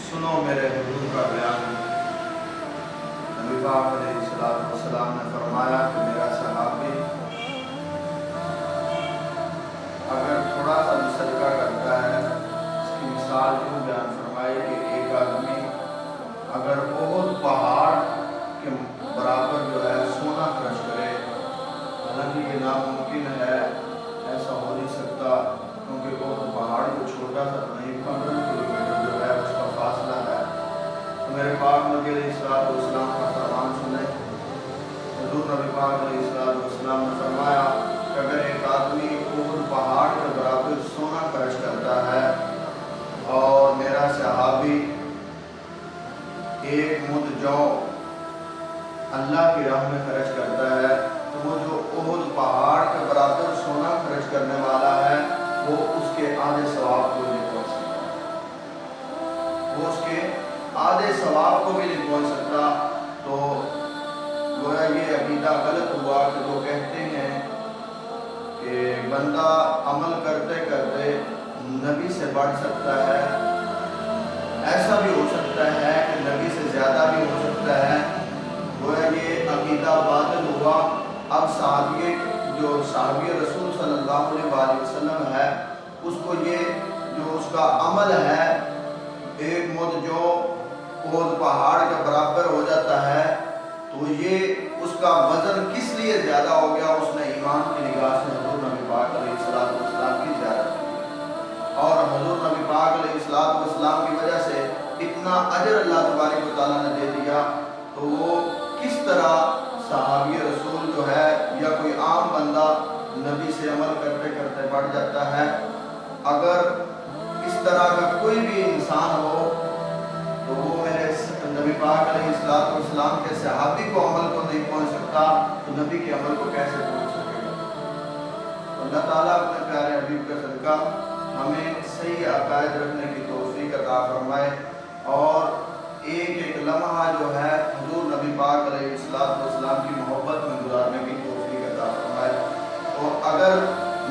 सुनो मेरे हुजूर का बयान। नबी पाक अलैहिस्सलाम ने फरमाया कि मेरा सहाबी अगर थोड़ा सा भी सदका करता है, इसकी मिसाल यूँ बयान फरमाई कि एक आदमी अगर ओहद पहाड़ के बराबर जो है सोना खर्च करे, हालांकि ये नामुमकिन है, ऐसा हो नहीं सकता, क्योंकि ओहद पहाड़ जो छोटा सा नहीं, 15 किलोमीटर जो है उसका फासला है। तो मेरे पाक नबी अलैहिस्सलाम का फरमान सुने। हुजूर नबी पाक अलैहिस्सलाम ने फरमाया कि अगर एक आदमी ओहद पहाड़ के बराबर सोना खर्च करता है और मेरा सहाबी एक मुद जौ अल्लाह की राह में खर्च करता है, तो वो जो ओहद पहाड़ के बराबर सोना खर्च करने वाला है वो उसके आधे सवाब को नहीं पहुंच सकता, वो उसके आधे सवाब को भी नहीं पहुंच सकता। तो गोया ये अकीदा गलत हुआ कि जो कहते हैं कि बंदा अमल करते करते नबी से बढ़ सकता है, ऐसा भी हो सकता है कि नबी से ज़्यादा भी हो सकता है, गोया ये अकीदा बातिल हुआ। अब साहबी रसूल सल्लल्लाहु अलैहि वसल्लम है, उसको ये जो उसका अमल है एक मुद जो ओहद पहाड़ के बराबर हो जाता है, तो ये उसका वजन किस लिए ज़्यादा हो गया? उसने ईमान की निगाह से हुजूर नबी पाक अलैहिस्सलाम की ज़ियारत की और हुजूर नबी पाक अलैहिस्सलाम की वजह से इतना अजर अल्लाह तबारक व तआला ने दे दिया। तो वो किस तरह सहाबी रसूल जो है या कोई आम बंदा नबी से अमल करते करते बढ़ जाता है? अगर इस तरह का कोई भी इंसान हो तो वो मेरे नबी पाक अलैहिस्सलाम के सहाबी को अमल को नहीं पहुंच सकता, तो नबी के अमल को कैसे पहुंच सकेगा? तो अल्लाह ताला अपने प्यारे हबीब का सदका हमें सही अकायद रखने की तौफीक अता फरमाए और एक एक लम्हा जो है हुजूर नबी पाक अलैहिस्सलाम की मोहब्बत में गुजारने की तौफीक अता फरमाए। तो अगर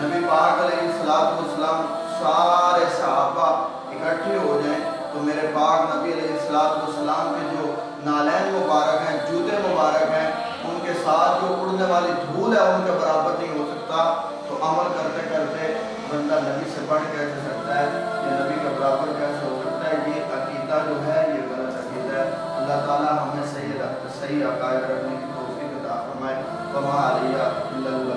नबी पाक अलैहिस्सलाम सारे सहाबा इकट्ठे हो जाएं तो मेरे पाक नबी अलैहिस्सलाम के जो नालैन मुबारक हैं, जूते मुबारक हैं, उनके साथ जो उड़ने वाली धूल है उनके बराबर नहीं हो सकता। तो अमल करते करते बंदा नबी से बढ़ कैसे सकता है, या नबी के बराबर कैसे हो सकता है? ये अकीदा जो है ये गलत अकीदा है। अल्लाह ताला हमें सही अकायद रखने की तौफीक अता फरमाए। वमा अलैना इल्लल